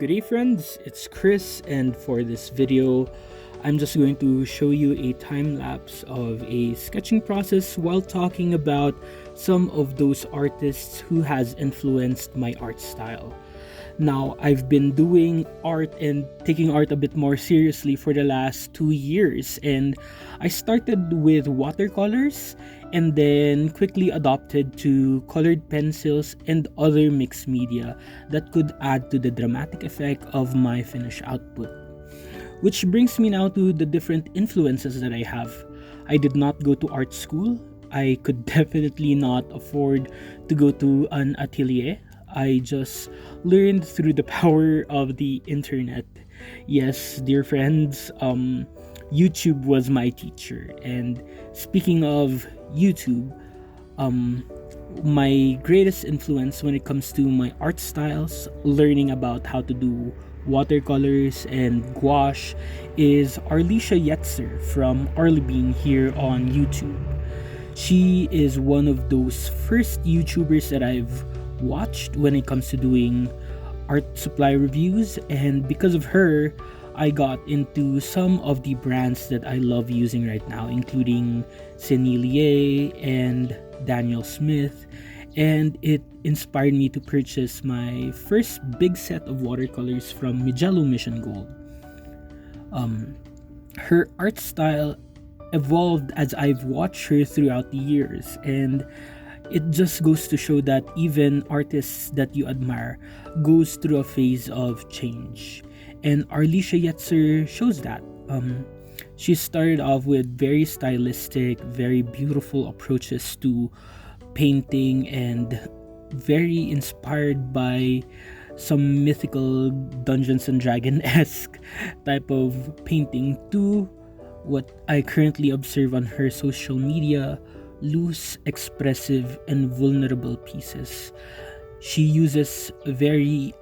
Good day friends, it's Chris, and for this video I'm just going to show you a time lapse of a sketching process while talking about some of those artists who has influenced my art style. Now, I've been doing art and taking art a bit more seriously for the last 2 years, and I started with watercolors and then quickly adopted to colored pencils and other mixed media that could add to the dramatic effect of my finished output. Which brings me now to the different influences that I have. I did not go to art school. I could definitely not afford to go to an atelier. I just learned through the power of the internet. Yes, dear friends, YouTube was my teacher. And speaking of YouTube, my greatest influence when it comes to my art styles, learning about how to do watercolors and gouache, is Alicia Yetzer from Arlebean here on YouTube. She is one of those first YouTubers that I've watched when it comes to doing art supply reviews, and because of her I got into some of the brands that I love using right now, including Sennelier and Daniel Smith, and it inspired me to purchase my first big set of watercolors from Mijello Mission Gold. Her art style evolved as I've watched her throughout the years, and it just goes to show that even artists that you admire goes through a phase of change. And Alicia Yetzer shows that. She started off with very stylistic, very beautiful approaches to painting and very inspired by some mythical Dungeons and Dragon-esque type of painting to what I currently observe on her social media, loose, expressive, and vulnerable pieces. She uses very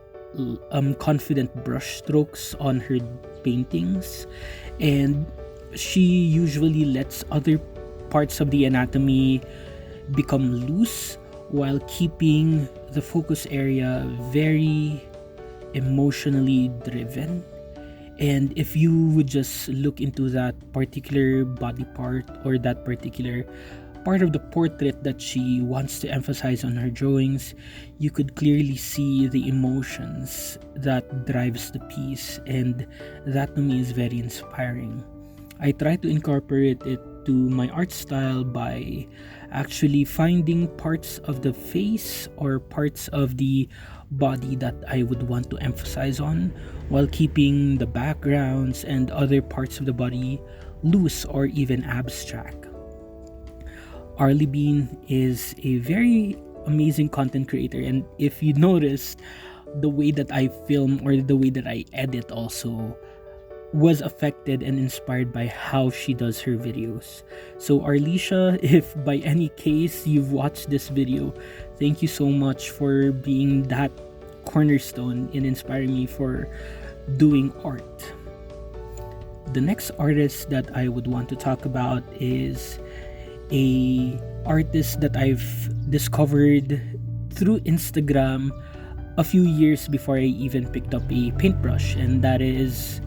confident brush strokes on her paintings, and she usually lets other parts of the anatomy become loose while keeping the focus area very emotionally driven. And if you would just look into that particular body part or that particular part of the portrait that she wants to emphasize on her drawings, you could clearly see the emotions that drives the piece, and that to me is very inspiring. I try to incorporate it to my art style by actually finding parts of the face or parts of the body that I would want to emphasize on, while keeping the backgrounds and other parts of the body loose or even abstract. Arlebean is a very amazing content creator, and if you noticed, the way that I film or the way that I edit also was affected and inspired by how she does her videos. So Alicia, if by any case you've watched this video, thank you so much for being that cornerstone in inspiring me for doing art. The next artist that I would want to talk about is a artist that I've discovered through Instagram a few years before I even picked up a paintbrush, and that is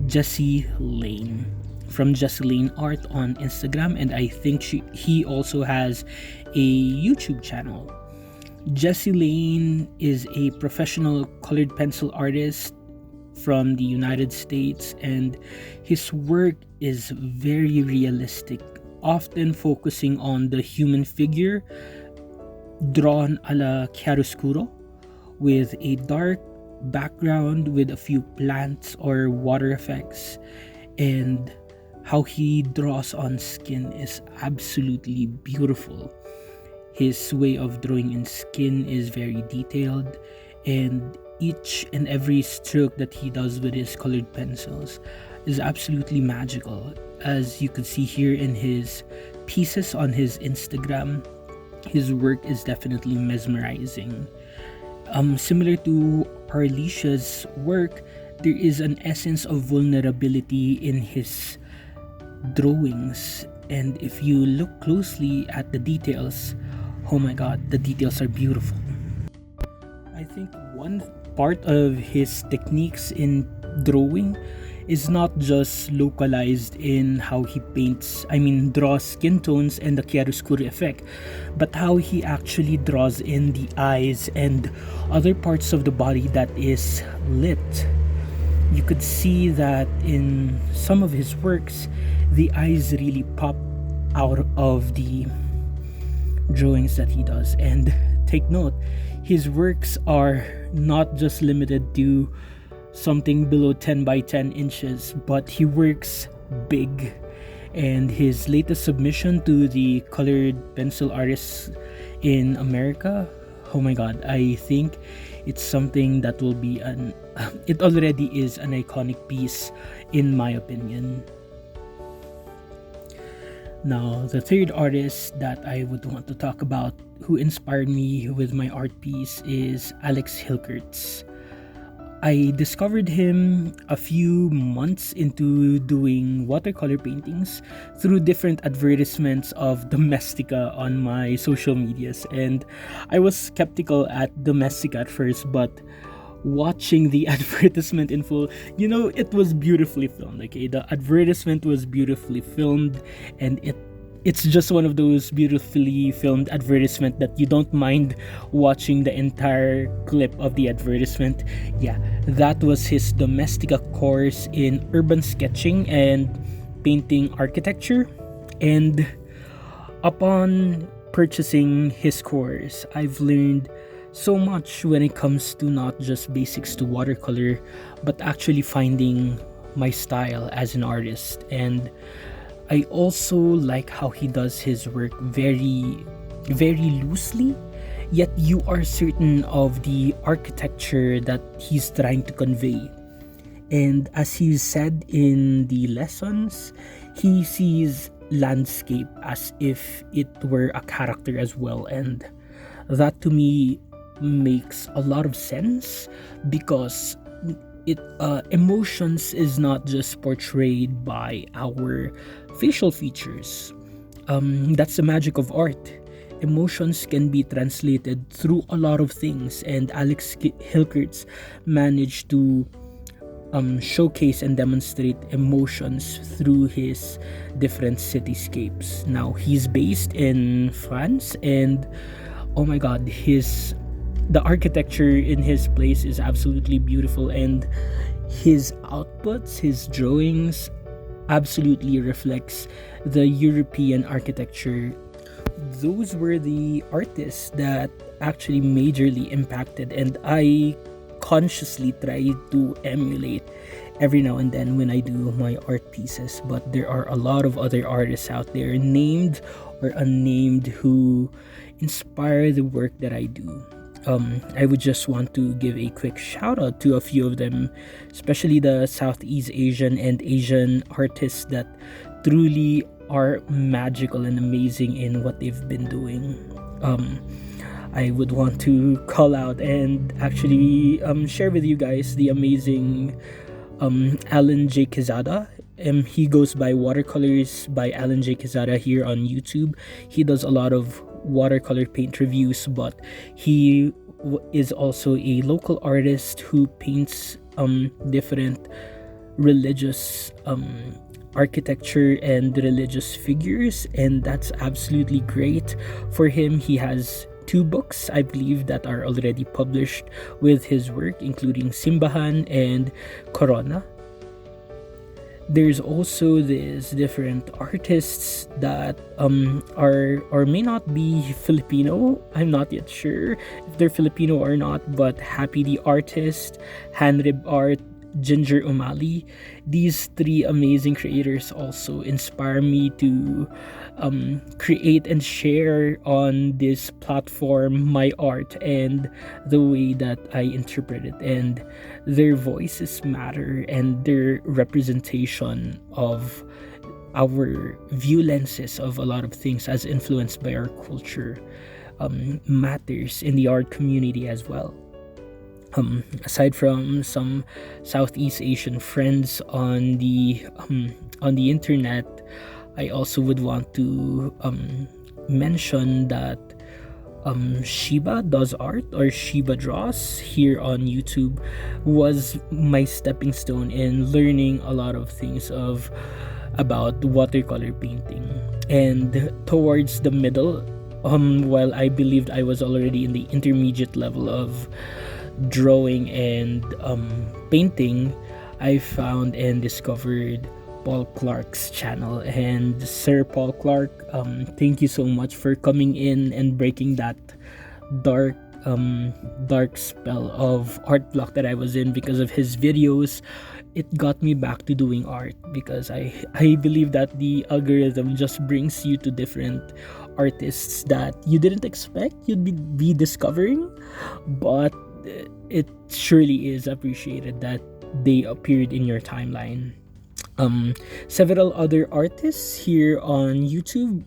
Jessie Lane from Jessie Lane Art on Instagram, and I think he also has a YouTube channel. Jessie Lane is a professional colored pencil artist from the United States, and his work is very realistic, often focusing on the human figure drawn a la chiaroscuro with a dark background with a few plants or water effects, and how he draws on skin is absolutely beautiful. His way of drawing in skin is very detailed, and each and every stroke that he does with his colored pencils is absolutely magical. As you could see here in his pieces on his Instagram, his work is definitely mesmerizing. Similar to Alicia's work, there is an essence of vulnerability in his drawings, and if you look closely at the details, oh my god, the details are beautiful. I think one part of his techniques in drawing is not just localized in how he draws skin tones and the chiaroscuro effect, but how he actually draws in the eyes and other parts of the body that is lit. You could see that in some of his works, the eyes really pop out of the drawings that he does. And take note, his works are not just limited to something below 10 by 10 inches, but he works big. And his latest submission to the colored pencil artists in America, oh my god, I think it's something that will be it already is an iconic piece in my opinion. Now, the third artist that I would want to talk about who inspired me with my art piece is Alex Hilkurtz. I discovered him a few months into doing watercolor paintings through different advertisements of Domestika on my social medias, and I was skeptical at Domestika at first, but watching the advertisement in full, it was beautifully filmed. Okay, the advertisement was beautifully filmed, and it's just one of those beautifully filmed advertisement that you don't mind watching the entire clip of the advertisement. Yeah, that was his Domestika course in urban sketching and painting architecture. And upon purchasing his course, I've learned so much when it comes to not just basics to watercolor, but actually finding my style as an artist. And I also like how he does his work very, very loosely, yet you are certain of the architecture that he's trying to convey. And as he said in the lessons, he sees landscape as if it were a character as well. And that to me makes a lot of sense, because emotions is not just portrayed by our facial features. That's the magic of art. Emotions can be translated through a lot of things, and Alex Hilkurtz managed to showcase and demonstrate emotions through his different cityscapes. Now, he's based in France, and oh my god, the architecture in his place is absolutely beautiful, and his outputs, his drawings absolutely reflects the European architecture. Those were the artists that actually majorly impacted, and I consciously try to emulate every now and then when I do my art pieces. But there are a lot of other artists out there, named or unnamed, who inspire the work that I do. I would just want to give a quick shout out to a few of them, especially the Southeast Asian and Asian artists that truly are magical and amazing in what they've been doing. I would want to call out and actually share with you guys the amazing Alan J. Quezada. He goes by Watercolors by Alan J. Quezada here on YouTube. He does a lot of watercolor paint reviews, but he is also a local artist who paints different religious architecture and religious figures, and that's absolutely great for him. He has 2 books, I believe, that are already published with his work, including Simbahan and Corona. There's also these different artists that are or may not be Filipino. I'm not yet sure if they're Filipino or not, but Happy the Artist, Hanrib Art, Ginger Umali. These 3 amazing creators also inspire me to create and share on this platform my art and the way that I interpret it. And their voices matter, and their representation of our view lenses of a lot of things as influenced by our culture matters in the art community as well. Aside from some Southeast Asian friends on the internet, I also would want to mention that Shiba Does Art or Shiba Draws here on YouTube was my stepping stone in learning a lot of things about watercolor painting. And towards the middle, while I believed I was already in the intermediate level of drawing and painting, I found and discovered Paul Clark's channel. And Sir Paul Clark, thank you so much for coming in and breaking that dark spell of art block that I was in because of his videos. It got me back to doing art because I believe that the algorithm just brings you to different artists that you didn't expect you'd be discovering, but it surely is appreciated that they appeared in your timeline. Several other artists here on YouTube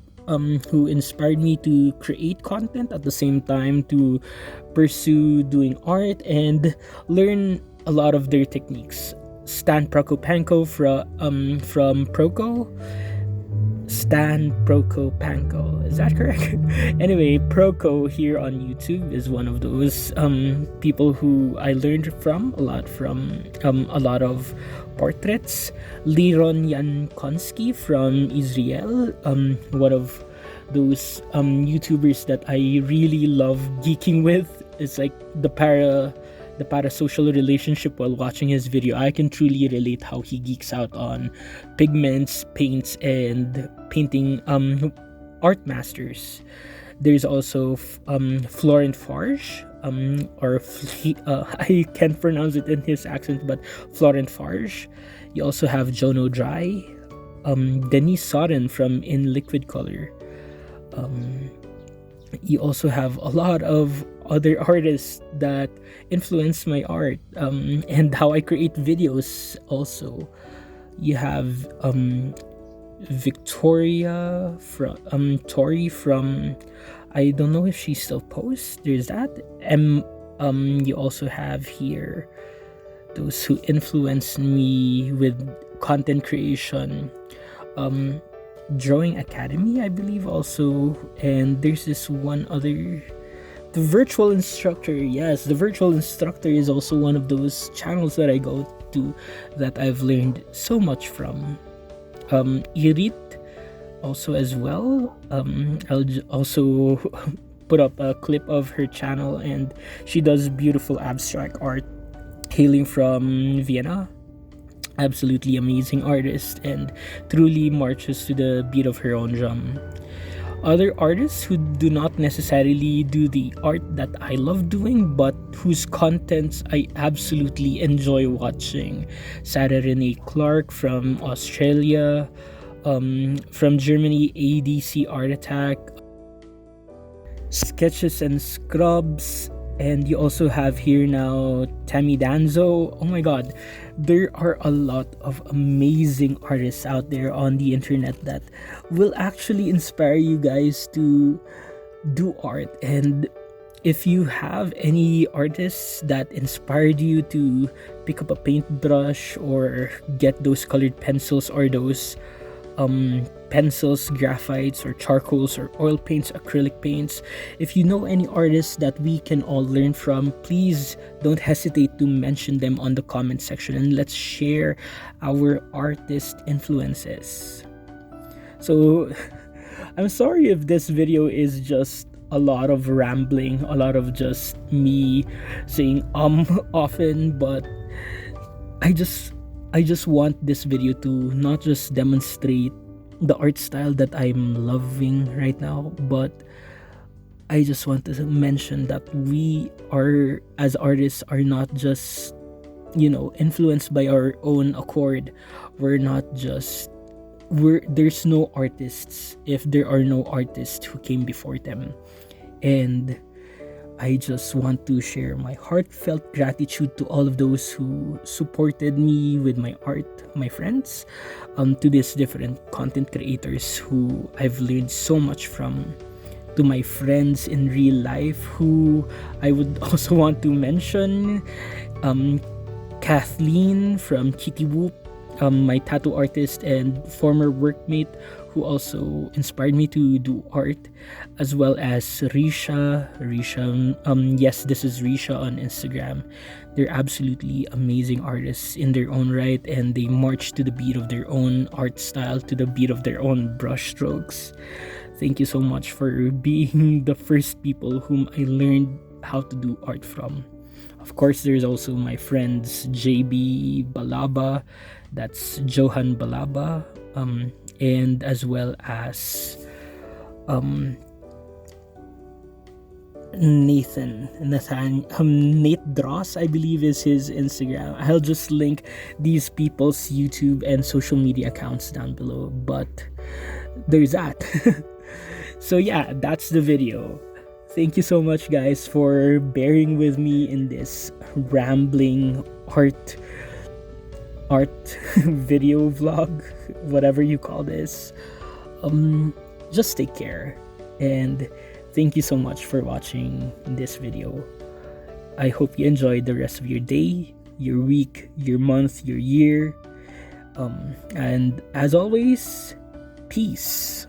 who inspired me to create content at the same time to pursue doing art and learn a lot of their techniques. Stan Prokopenko from Stan Prokopenko, is that correct? Anyway, Proko here on YouTube is one of those people who I learned from a lot of portraits. Liron Yankonsky from Israel, one of those YouTubers that I really love geeking with. It's like the parasocial relationship while watching his video. I can truly relate how he geeks out on pigments, paints, and painting art masters. There's also Florent Farge, I can't pronounce it in his accent, but Florent Farge. You also have Jono Dry, Denise Soren from In Liquid Color. You also have a lot of other artists that influence my art and how I create videos also. You have Victoria from Tori from, I don't know if she still posts. There's that. You also have here those who influenced me with content creation. Drawing Academy, I believe, also. And there's this one other, the Virtual Instructor. Yes, the Virtual Instructor is also one of those channels that I go to that I've learned so much from. Irit also as well. I'll also put up a clip of her channel, and she does beautiful abstract art hailing from Vienna. Absolutely amazing artist and truly marches to the beat of her own drum. Other artists who do not necessarily do the art that I love doing, but whose contents I absolutely enjoy watching. Sarah Renee Clark from Australia, from Germany, ADC Art Attack, Sketches and Scrubs, and you also have here now Tammy Danzo. Oh my god, there are a lot of amazing artists out there on the internet that will actually inspire you guys to do art. And if you have any artists that inspired you to pick up a paintbrush or get those colored pencils or those pencils, graphites, or charcoals, or oil paints, acrylic paints, if you know any artists that we can all learn from, please don't hesitate to mention them on the comment section, and let's share our artist influences. So I'm sorry if this video is just a lot of rambling, a lot of just me saying often, but I just want this video to not just demonstrate the art style that I'm loving right now, but I just want to mention that we are, as artists, are not just, influenced by our own accord. There's no artists if there are no artists who came before them. And I just want to share my heartfelt gratitude to all of those who supported me with my art, my friends, to these different content creators who I've learned so much from, to my friends in real life who I would also want to mention, Kathleen from Kitty Whoop, my tattoo artist and former workmate who also inspired me to do art, as well as Risha. Yes, this is Risha on Instagram. They're absolutely amazing artists in their own right, and they march to the beat of their own art style, to the beat of their own brush strokes. Thank you so much for being the first people whom I learned how to do art from. Of course, there's also my friends JB Balaba, that's Johan Balaba, and as well as Nate Dross, I believe is his Instagram. I'll just link these people's YouTube and social media accounts down below, but there's that. So yeah, that's the video. Thank you so much, guys, for bearing with me in this rambling art video vlog, whatever you call this. Just take care, and thank you so much for watching this video. I hope you enjoyed the rest of your day, your week, your month, your year, and as always, peace.